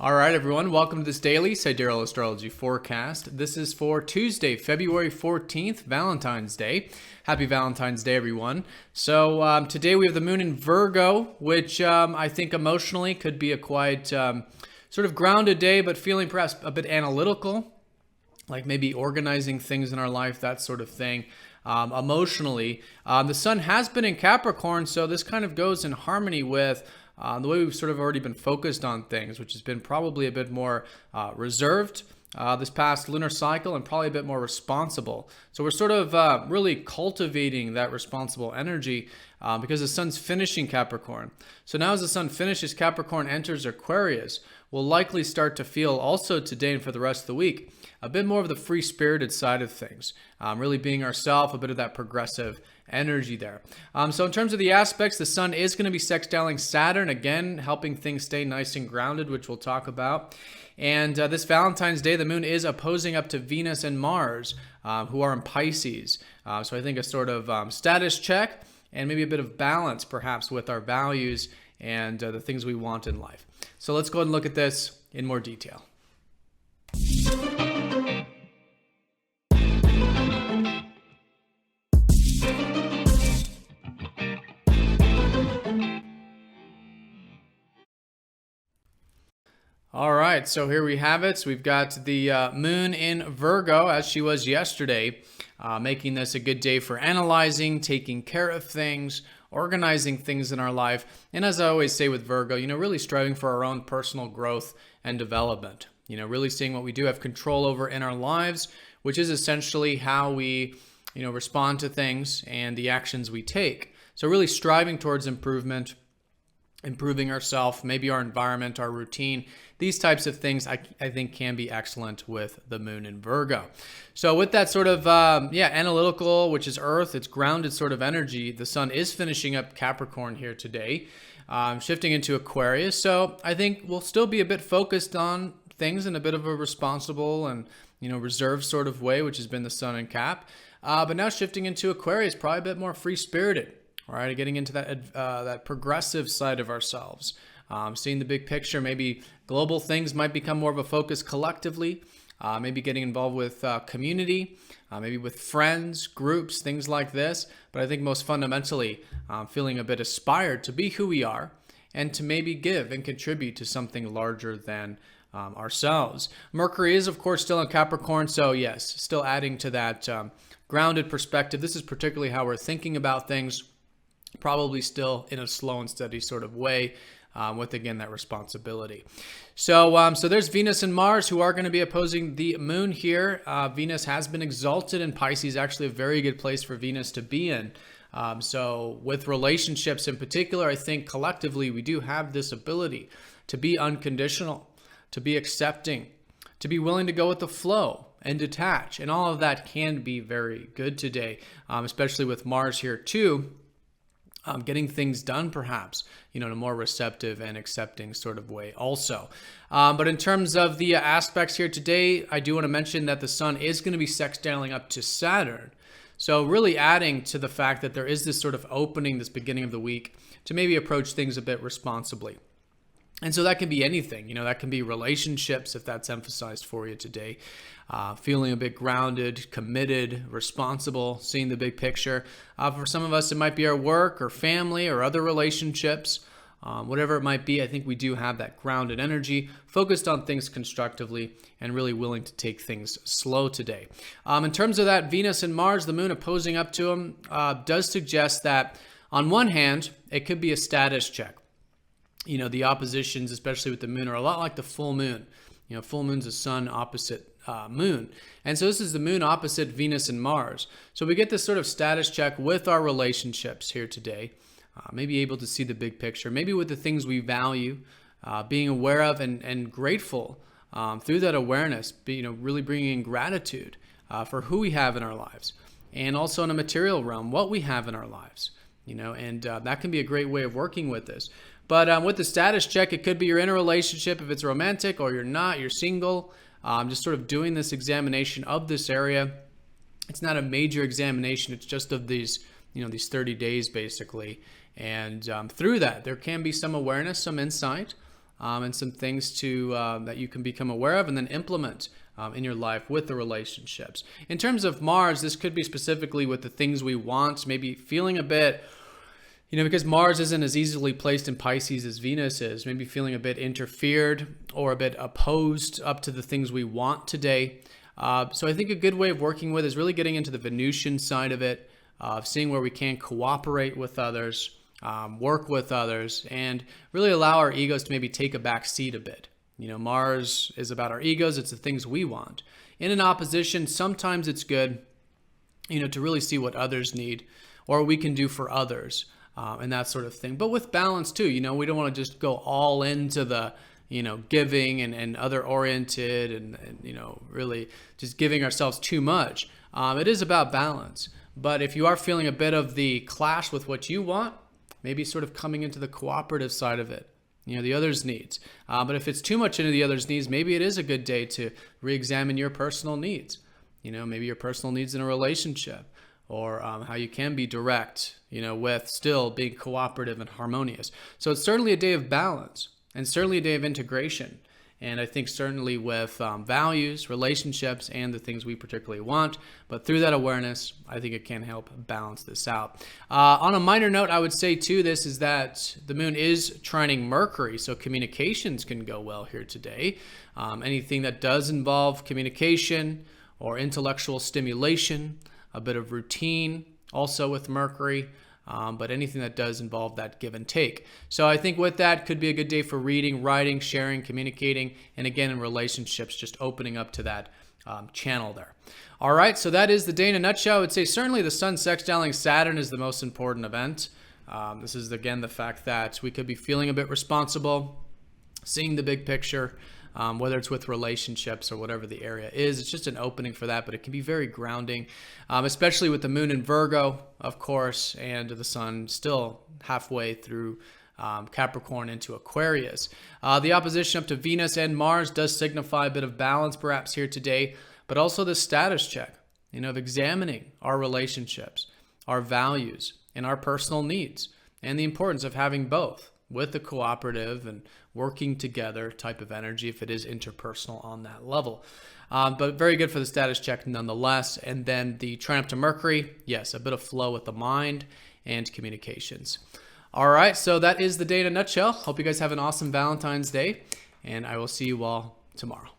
All right, everyone. Welcome to this daily Sidereal Astrology forecast. This is for Tuesday, February 14th, Valentine's Day. Happy Valentine's Day, everyone. So today we have the moon in Virgo, which I think emotionally could be a quite sort of grounded day, but feeling perhaps a bit analytical, like maybe organizing things in our life, that sort of thing. Emotionally, the sun has been in Capricorn, so this kind of goes in harmony with the way we've sort of already been focused on things, which has been probably a bit more reserved this past lunar cycle and probably a bit more responsible. So we're sort of really cultivating that responsible energy because the sun's finishing Capricorn. So now as the sun finishes, Capricorn enters Aquarius. We'll likely start to feel also today and for the rest of the week a bit more of the free-spirited side of things, really being ourselves, a bit of that progressive energy there. So in terms of the aspects, the sun is going to be sextiling Saturn, again, helping things stay nice and grounded, which we'll talk about. And this Valentine's Day, the moon is opposing up to Venus and Mars, who are in Pisces. So I think a sort of status check and maybe a bit of balance, perhaps, with our values and the things we want in life. So let's go ahead and look at this in more detail. All right, so here we have it. So we've got the moon in Virgo, as she was yesterday, making this a good day for analyzing, taking care of things, organizing things in our life. And as I always say with Virgo, really striving for our own personal growth and development. Really seeing what we do have control over in our lives, which is essentially how we, respond to things and the actions we take. So really striving towards improvement, improving ourselves, maybe our environment, our routine. These types of things I think can be excellent with the moon in Virgo. So with that sort of, analytical, which is earth, it's grounded sort of energy, the sun is finishing up Capricorn here today, shifting into Aquarius. So I think we'll still be a bit focused on things in a bit of a responsible and, reserved sort of way, which has been the sun in Cap. But now shifting into Aquarius, probably a bit more free-spirited. All right, getting into that progressive side of ourselves, seeing the big picture. Maybe global things might become more of a focus collectively. Maybe getting involved with community, maybe with friends, groups, things like this. But I think most fundamentally, feeling a bit inspired to be who we are and to maybe give and contribute to something larger than ourselves. Mercury is, of course, still in Capricorn. So yes, still adding to that grounded perspective. This is particularly how we're thinking about things. Probably still in a slow and steady sort of way, with, again, that responsibility. So there's Venus and Mars, who are going to be opposing the moon here. Venus has been exalted in Pisces, actually a very good place for Venus to be in. So with relationships in particular, I think collectively we do have this ability to be unconditional, to be accepting, to be willing to go with the flow and detach. And all of that can be very good today, especially with Mars here too. Getting things done, perhaps, in a more receptive and accepting sort of way also. But in terms of the aspects here today, I do want to mention that the sun is going to be sextiling up to Saturn. So really adding to the fact that there is this sort of opening, this beginning of the week, to maybe approach things a bit responsibly. And so that can be anything, that can be relationships, if that's emphasized for you today. Feeling a bit grounded, committed, responsible, seeing the big picture. For some of us, it might be our work or family or other relationships. Whatever it might be, I think we do have that grounded energy, focused on things constructively, and really willing to take things slow today. In terms of that, Venus and Mars, the moon opposing up to them, does suggest that, on one hand, it could be a status check. The oppositions, especially with the moon, are a lot like the full moon. Full moon's a sun opposite moon. And so this is the moon opposite Venus and Mars. So we get this sort of status check with our relationships here today. Maybe able to see the big picture, maybe with the things we value, being aware of and grateful through that awareness, really bringing in gratitude for who we have in our lives. And also in a material realm, what we have in our lives. And that can be a great way of working with this. But with the status check, it could be you're in a relationship if it's romantic, or you're not, you're single. Just sort of doing this examination of this area. It's not a major examination. It's just of these, these 30 days basically. And through that, there can be some awareness, some insight, and some things to that you can become aware of and then implement in your life with the relationships. In terms of Mars, this could be specifically with the things we want, maybe feeling a bit, because Mars isn't as easily placed in Pisces as Venus is, maybe feeling a bit interfered or a bit opposed up to the things we want today. So I think a good way of working with is really getting into the Venusian side of it, seeing where we can cooperate with others, work with others, and really allow our egos to maybe take a back seat a bit. Mars is about our egos. It's the things we want. In an opposition, sometimes it's good, to really see what others need or we can do for others, and that sort of thing. But with balance too, we don't want to just go all into the, giving and other oriented and really just giving ourselves too much. It is about balance. But if you are feeling a bit of the clash with what you want, maybe sort of coming into the cooperative side of it, the other's needs. But if it's too much into the other's needs, maybe it is a good day to re-examine your personal needs. Maybe your personal needs in a relationship, or how you can be direct, with still being cooperative and harmonious. So it's certainly a day of balance and certainly a day of integration. And I think certainly with values, relationships, and the things we particularly want. But through that awareness, I think it can help balance this out. On a minor note, I would say too, this is that the moon is trining Mercury. So communications can go well here today. Anything that does involve communication or intellectual stimulation, a bit of routine also with Mercury. But anything that does involve that give and take. So I think with that could be a good day for reading, writing, sharing, communicating, and again in relationships, just opening up to that channel there. All right, so that is the day in a nutshell. I would say certainly the Sun sextiling Saturn is the most important event. This is again the fact that we could be feeling a bit responsible, seeing the big picture, whether it's with relationships or whatever the area is. It's just an opening for that, but it can be very grounding, especially with the moon in Virgo, of course, and the sun still halfway through Capricorn into Aquarius. The opposition up to Venus and Mars does signify a bit of balance perhaps here today, but also the status check, of examining our relationships, our values, and our personal needs, and the importance of having both with the cooperative and working together type of energy if it is interpersonal on that level. But very good for the status check nonetheless. And then the trine up to Mercury, yes, a bit of flow with the mind and communications. All right, so that is the day in a nutshell. Hope you guys have an awesome Valentine's Day, and I will see you all tomorrow.